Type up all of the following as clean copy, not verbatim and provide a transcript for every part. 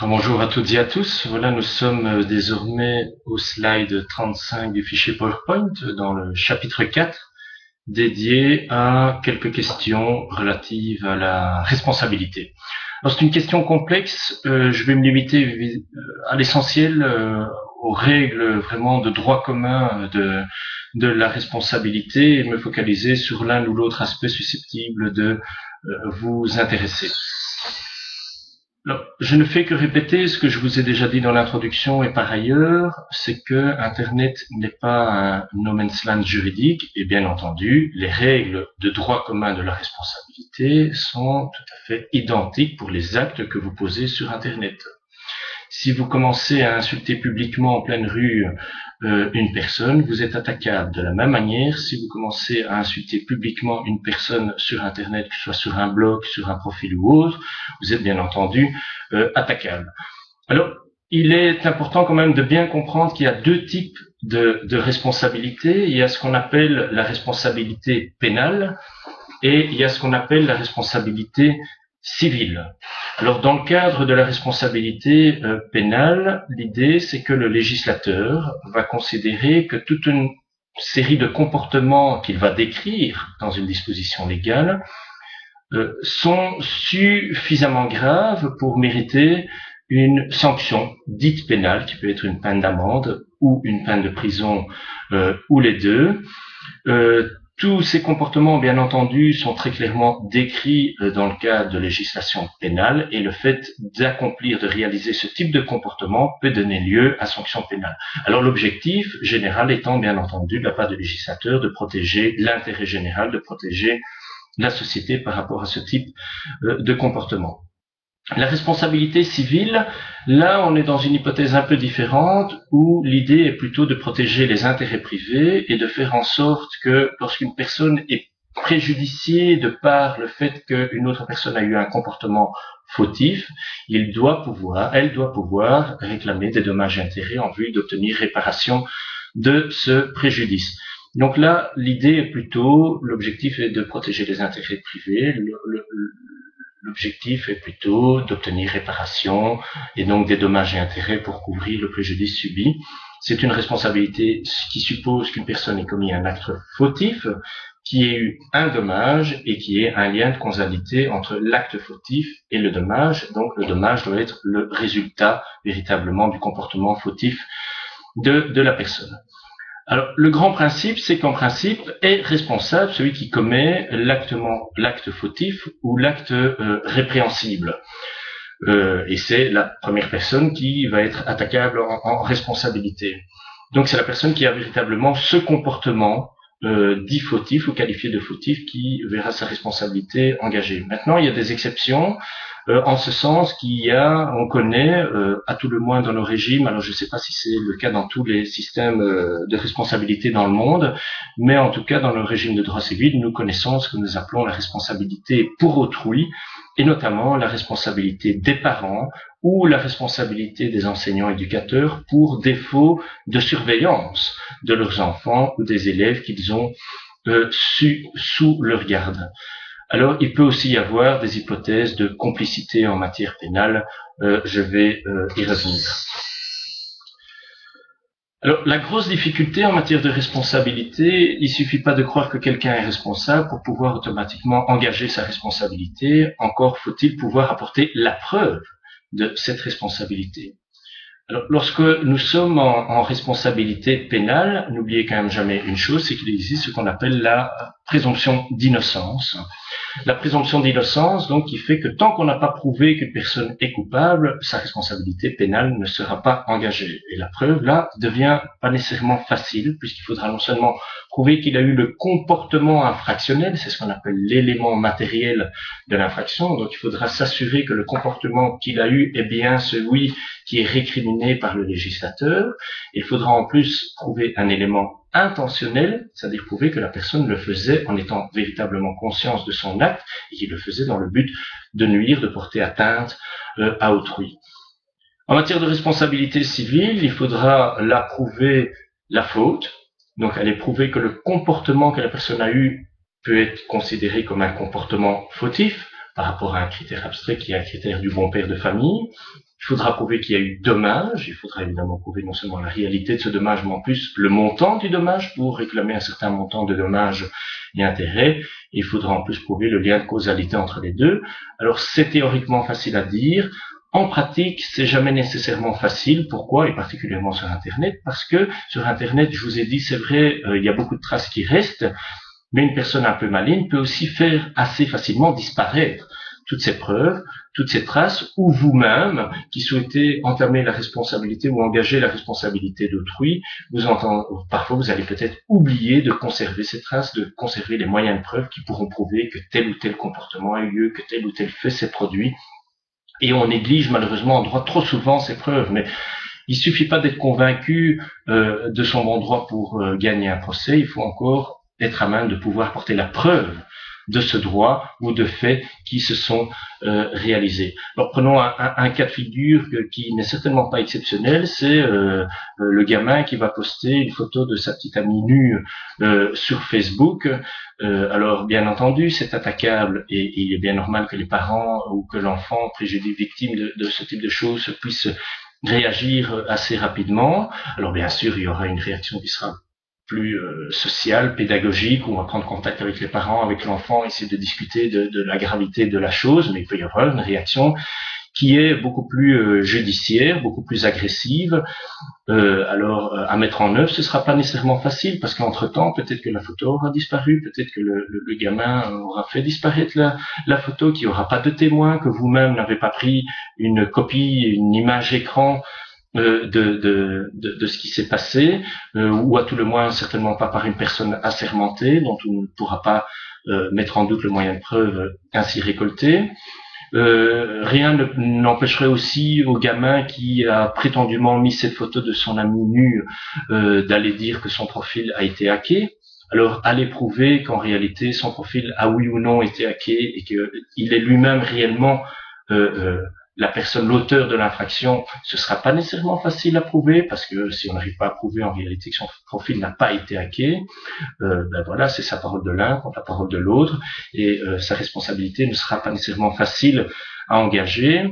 Bonjour à toutes et à tous. Voilà, nous sommes désormais au slide 35 du fichier PowerPoint dans le chapitre 4 dédié à quelques questions relatives à la responsabilité. Alors c'est une question complexe, je vais me limiter à l'essentiel, aux règles vraiment de droit commun de la responsabilité et me focaliser sur l'un ou l'autre aspect susceptible de vous intéresser. Alors, je ne fais que répéter ce que je vous ai déjà dit dans l'introduction et par ailleurs, c'est que Internet n'est pas un no man's land juridique et bien entendu, les règles de droit commun de la responsabilité sont tout à fait identiques pour les actes que vous posez sur Internet. Si vous commencez à insulter publiquement en pleine rue une personne, vous êtes attaquable. De la même manière, si vous commencez à insulter publiquement une personne sur Internet, que ce soit sur un blog, sur un profil ou autre, vous êtes bien entendu attaquable. Alors, il est important quand même de bien comprendre qu'il y a deux types de responsabilités. Il y a ce qu'on appelle la responsabilité pénale et il y a ce qu'on appelle la responsabilité civile. Alors, dans le cadre de la responsabilité pénale, l'idée, c'est que le législateur va considérer que toute une série de comportements qu'il va décrire dans une disposition légale sont suffisamment graves pour mériter une sanction dite pénale, qui peut être une peine d'amende ou une peine de prison ou les deux. Tous ces comportements, bien entendu, sont très clairement décrits dans le cadre de législation pénale et le fait d'accomplir, de réaliser ce type de comportement peut donner lieu à sanction pénale. Alors l'objectif général étant, bien entendu, de la part du législateur, de protéger l'intérêt général, de protéger la société par rapport à ce type de comportement. La responsabilité civile, là on est dans une hypothèse un peu différente où l'idée est plutôt de protéger les intérêts privés et de faire en sorte que lorsqu'une personne est préjudiciée de par le fait qu'une autre personne a eu un comportement fautif, elle doit pouvoir réclamer des dommages et intérêts en vue d'obtenir réparation de ce préjudice. Donc là, l'idée est plutôt, l'objectif est de protéger les intérêts privés, l'objectif est plutôt d'obtenir réparation et donc des dommages et intérêts pour couvrir le préjudice subi. C'est une responsabilité qui suppose qu'une personne ait commis un acte fautif, qui ait eu un dommage et qui ait un lien de causalité entre l'acte fautif et le dommage. Donc le dommage doit être le résultat véritablement du comportement fautif de la personne. Alors, le grand principe, c'est qu'en principe, est responsable celui qui commet l'acte fautif ou l'acte répréhensible. Et c'est la première personne qui va être attaquable en responsabilité. Donc, c'est la personne qui a véritablement ce comportement dit fautif ou qualifié de fautif qui verra sa responsabilité engagée. Maintenant, il y a des exceptions. En ce sens on connaît, à tout le moins dans nos régimes, alors je ne sais pas si c'est le cas dans tous les systèmes de responsabilité dans le monde, mais en tout cas dans le régime de droit civil, nous connaissons ce que nous appelons la responsabilité pour autrui, et notamment la responsabilité des parents ou la responsabilité des enseignants éducateurs pour défaut de surveillance de leurs enfants ou des élèves qu'ils ont sous leur garde. Alors, il peut aussi y avoir des hypothèses de complicité en matière pénale. Je vais y revenir. Alors, la grosse difficulté en matière de responsabilité, il suffit pas de croire que quelqu'un est responsable pour pouvoir automatiquement engager sa responsabilité. Encore faut-il pouvoir apporter la preuve de cette responsabilité. Alors, lorsque nous sommes en responsabilité pénale, n'oubliez quand même jamais une chose, c'est qu'il existe ce qu'on appelle la présomption d'innocence. La présomption d'innocence, donc, qui fait que tant qu'on n'a pas prouvé qu'une personne est coupable, sa responsabilité pénale ne sera pas engagée. Et la preuve, là, devient pas nécessairement facile, puisqu'il faudra non seulement prouver qu'il a eu le comportement infractionnel, c'est ce qu'on appelle l'élément matériel de l'infraction, donc il faudra s'assurer que le comportement qu'il a eu est bien celui qui est récriminé par le législateur. Il faudra en plus prouver un élément intentionnel, c'est-à-dire prouver que la personne le faisait en étant véritablement consciente de son acte et qu'il le faisait dans le but de nuire, de porter atteinte à autrui. En matière de responsabilité civile, il faudra là prouver la faute, donc aller prouver que le comportement que la personne a eu peut être considéré comme un comportement fautif par rapport à un critère abstrait qui est un critère du bon père de famille. Il faudra prouver qu'il y a eu dommage. Il faudra évidemment prouver non seulement la réalité de ce dommage, mais en plus le montant du dommage pour réclamer un certain montant de dommages et intérêts. Et il faudra en plus prouver le lien de causalité entre les deux. Alors c'est théoriquement facile à dire. En pratique, c'est jamais nécessairement facile. Pourquoi? Et particulièrement sur Internet, parce que sur Internet, je vous ai dit, c'est vrai, il y a beaucoup de traces qui restent, mais une personne un peu maligne peut aussi faire assez facilement disparaître toutes ces preuves, toutes ces traces, ou vous-même, qui souhaitez entamer la responsabilité ou engager la responsabilité d'autrui, parfois vous allez peut-être oublier de conserver ces traces, de conserver les moyens de preuve qui pourront prouver que tel ou tel comportement a eu lieu, que tel ou tel fait s'est produit. Et on néglige malheureusement en droit trop souvent ces preuves, mais il suffit pas d'être convaincu de son bon droit pour gagner un procès, il faut encore être à même de pouvoir porter la preuve de ce droit ou de faits qui se sont réalisés. Alors prenons un cas de figure qui n'est certainement pas exceptionnel, c'est le gamin qui va poster une photo de sa petite amie nue sur Facebook. Alors bien entendu, c'est attaquable et il est bien normal que les parents ou que l'enfant préjudice victime de ce type de choses puisse réagir assez rapidement. Alors bien sûr, il y aura une réaction qui sera plus sociale, pédagogique, où on va prendre contact avec les parents, avec l'enfant, essayer de discuter de la gravité de la chose, mais il peut y avoir une réaction qui est beaucoup plus judiciaire, beaucoup plus agressive. Alors, à mettre en œuvre, ce sera pas nécessairement facile, parce qu'entre-temps, peut-être que la photo aura disparu, peut-être que le gamin aura fait disparaître la photo, qu'il n'y aura pas de témoin, que vous-même n'avez pas pris une copie, une image écran de ce qui s'est passé, ou à tout le moins certainement pas par une personne assermentée, dont on ne pourra pas mettre en doute le moyen de preuve ainsi récolté. Rien n'empêcherait aussi au gamin qui a prétendument mis cette photo de son ami nu d'aller dire que son profil a été hacké. Alors, aller prouver qu'en réalité son profil a oui ou non été hacké et qu'il est lui-même réellement la personne, l'auteur de l'infraction, ce sera pas nécessairement facile à prouver, parce que si on n'arrive pas à prouver en réalité que son profil n'a pas été hacké, ben voilà, c'est sa parole de l'un contre la parole de l'autre, et sa responsabilité ne sera pas nécessairement facile à engager.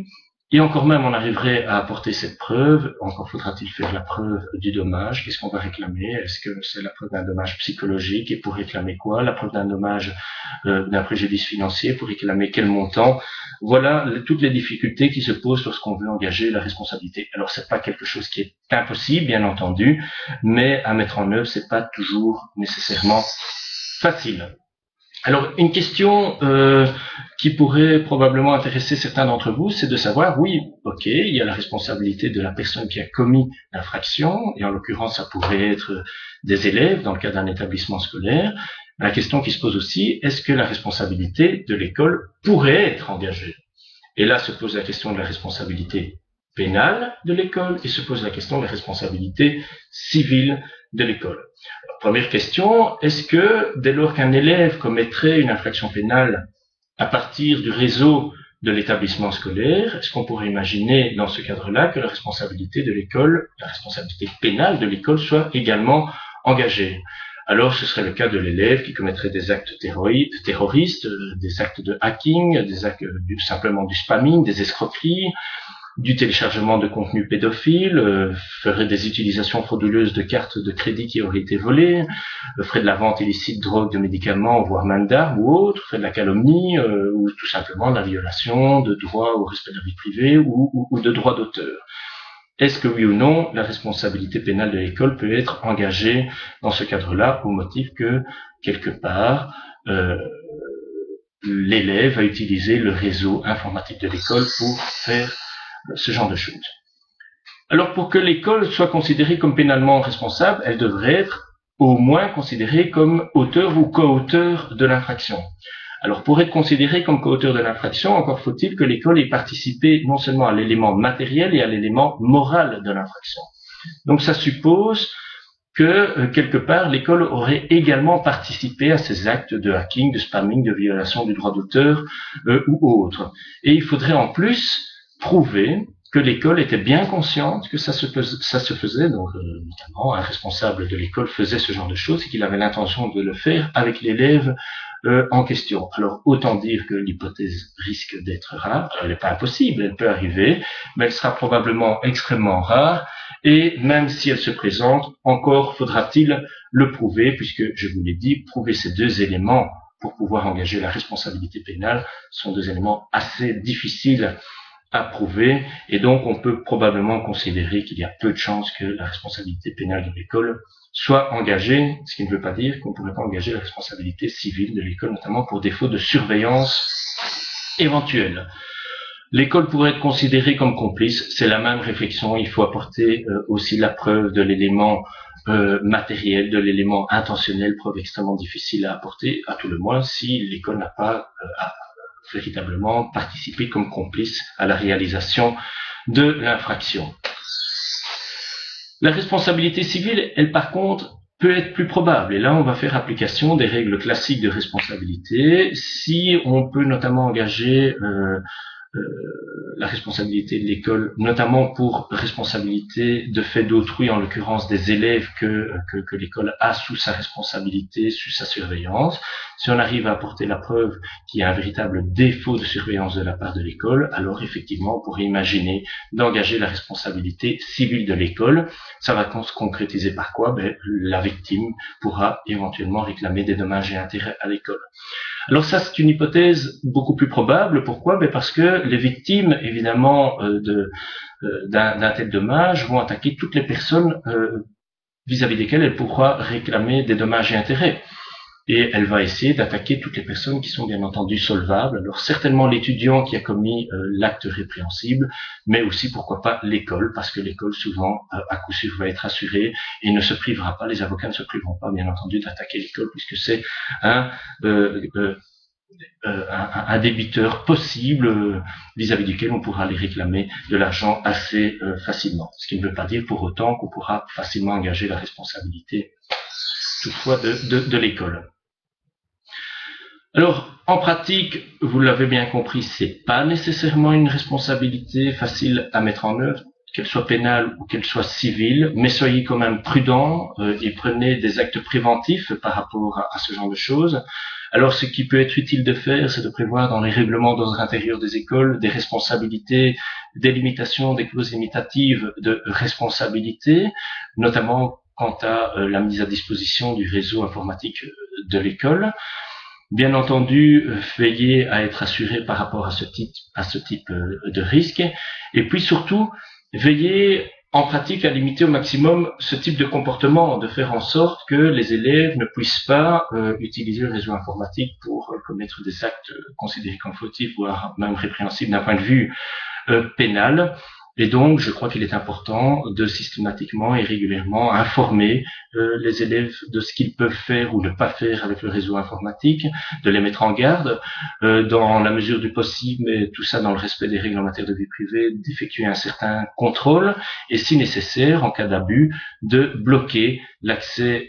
Et encore même, on arriverait à apporter cette preuve. Encore faudra-t-il faire la preuve du dommage. Qu'est-ce qu'on va réclamer? Est-ce que c'est la preuve d'un dommage psychologique? Et pour réclamer quoi? La preuve d'un dommage, d'un préjudice financier? Pour réclamer quel montant? Voilà toutes les difficultés qui se posent lorsqu'on veut engager la responsabilité. Alors, c'est pas quelque chose qui est impossible, bien entendu, mais à mettre en œuvre, c'est pas toujours nécessairement facile. Alors, une question qui pourrait probablement intéresser certains d'entre vous, c'est de savoir, oui, ok, il y a la responsabilité de la personne qui a commis l'infraction, et en l'occurrence, ça pourrait être des élèves dans le cas d'un établissement scolaire. La question qui se pose aussi, est-ce que la responsabilité de l'école pourrait être engagée? Et là se pose la question de la responsabilité pénale de l'école, et se pose la question de la responsabilité civile de l'école. Première question, est-ce que dès lors qu'un élève commettrait une infraction pénale à partir du réseau de l'établissement scolaire, est-ce qu'on pourrait imaginer dans ce cadre-là que la responsabilité de l'école, la responsabilité pénale de l'école soit également engagée? Alors ce serait le cas de l'élève qui commettrait des actes terroristes, des actes de hacking, des actes simplement du spamming, des escroqueries, du téléchargement de contenu pédophile, ferait des utilisations frauduleuses de cartes de crédit qui auraient été volées, ferait de la vente illicite de drogue, de médicaments, voire même d'armes ou autres, ferait de la calomnie, ou tout simplement de la violation de droit au respect de la vie privée ou de droit d'auteur. Est-ce que oui ou non, la responsabilité pénale de l'école peut être engagée dans ce cadre-là au motif que, quelque part, l'élève a utilisé le réseau informatique de l'école pour faire ce genre de choses. Alors, pour que l'école soit considérée comme pénalement responsable, elle devrait être au moins considérée comme auteur ou co-auteur de l'infraction. Alors, pour être considérée comme co-auteur de l'infraction, encore faut-il que l'école ait participé non seulement à l'élément matériel et à l'élément moral de l'infraction. Donc, ça suppose que, quelque part, l'école aurait également participé à ces actes de hacking, de spamming, de violation du droit d'auteur ou autre. Et il faudrait en plus prouver que l'école était bien consciente que ça se faisait, donc notamment un responsable de l'école faisait ce genre de choses et qu'il avait l'intention de le faire avec l'élève en question. Alors, autant dire que l'hypothèse risque d'être rare. Elle n'est pas impossible, elle peut arriver, mais elle sera probablement extrêmement rare. Et même si elle se présente, encore faudra-t-il le prouver, puisque, je vous l'ai dit, prouver ces deux éléments pour pouvoir engager la responsabilité pénale sont deux éléments assez difficiles à prouver, et donc on peut probablement considérer qu'il y a peu de chances que la responsabilité pénale de l'école soit engagée, ce qui ne veut pas dire qu'on ne pourrait pas engager la responsabilité civile de l'école, notamment pour défaut de surveillance éventuelle. L'école pourrait être considérée comme complice, c'est la même réflexion, il faut apporter aussi la preuve de l'élément matériel, de l'élément intentionnel, preuve extrêmement difficile à apporter, à tout le moins si l'école n'a pas véritablement participé comme complice à la réalisation de l'infraction. La responsabilité civile, elle par contre, peut être plus probable. Et là, on va faire application des règles classiques de responsabilité. Si on peut notamment engager la responsabilité de l'école, notamment pour responsabilité de fait d'autrui, en l'occurrence des élèves que l'école a sous sa responsabilité, sous sa surveillance. Si on arrive à apporter la preuve qu'il y a un véritable défaut de surveillance de la part de l'école, alors effectivement, on pourrait imaginer d'engager la responsabilité civile de l'école. Ça va se concrétiser par quoi? La victime pourra éventuellement réclamer des dommages et intérêts à l'école. Alors ça, c'est une hypothèse beaucoup plus probable. Pourquoi? Parce que les victimes, évidemment, d'un tel dommage vont attaquer toutes les personnes vis-à-vis desquelles elle pourra réclamer des dommages et intérêts. Et elle va essayer d'attaquer toutes les personnes qui sont bien entendu solvables. Alors certainement l'étudiant qui a commis l'acte répréhensible, mais aussi pourquoi pas l'école, parce que l'école souvent à coup sûr va être assurée et ne se privera pas, les avocats ne se priveront pas bien entendu d'attaquer l'école puisque c'est un débiteur possible vis-à-vis duquel on pourra aller réclamer de l'argent assez facilement. Ce qui ne veut pas dire pour autant qu'on pourra facilement engager la responsabilité toutefois de l'école. Alors, en pratique, vous l'avez bien compris, c'est pas nécessairement une responsabilité facile à mettre en œuvre, qu'elle soit pénale ou qu'elle soit civile, mais soyez quand même prudents et prenez des actes préventifs par rapport à ce genre de choses. Alors, ce qui peut être utile de faire, c'est de prévoir dans les règlements d'ordre intérieur des écoles des responsabilités, des limitations, des clauses limitatives de responsabilité, notamment quant à la mise à disposition du réseau informatique de l'école. Bien entendu, veillez à être assuré par rapport à ce type de risque. Et puis surtout, veillez en pratique à limiter au maximum ce type de comportement, de faire en sorte que les élèves ne puissent pas utiliser le réseau informatique pour commettre des actes considérés comme fautifs, voire même répréhensibles d'un point de vue pénal. Et donc, je crois qu'il est important de systématiquement et régulièrement informer les élèves de ce qu'ils peuvent faire ou ne pas faire avec le réseau informatique, de les mettre en garde, dans la mesure du possible, mais tout ça dans le respect des règles en matière de vie privée, d'effectuer un certain contrôle, et si nécessaire, en cas d'abus, de bloquer l'accès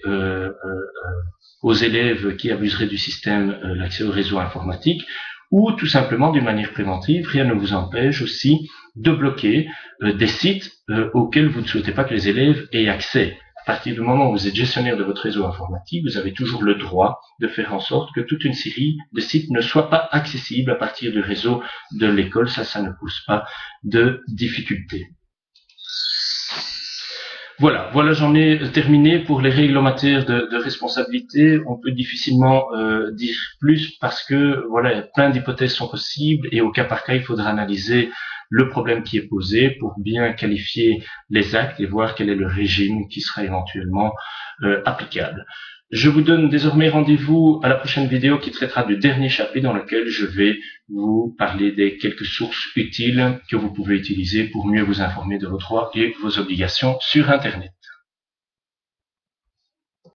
aux élèves qui abuseraient du système, l'accès au réseau informatique, ou tout simplement d'une manière préventive, rien ne vous empêche aussi de bloquer des sites auxquels vous ne souhaitez pas que les élèves aient accès. À partir du moment où vous êtes gestionnaire de votre réseau informatique, vous avez toujours le droit de faire en sorte que toute une série de sites ne soient pas accessibles à partir du réseau de l'école. Ça ne pose pas de difficultés. Voilà, j'en ai terminé pour les règles en matière de responsabilité. On peut difficilement dire plus parce que voilà, plein d'hypothèses sont possibles et au cas par cas, il faudra analyser le problème qui est posé pour bien qualifier les actes et voir quel est le régime qui sera éventuellement applicable. Je vous donne désormais rendez-vous à la prochaine vidéo qui traitera du dernier chapitre dans lequel je vais vous parler des quelques sources utiles que vous pouvez utiliser pour mieux vous informer de vos droits et vos obligations sur Internet.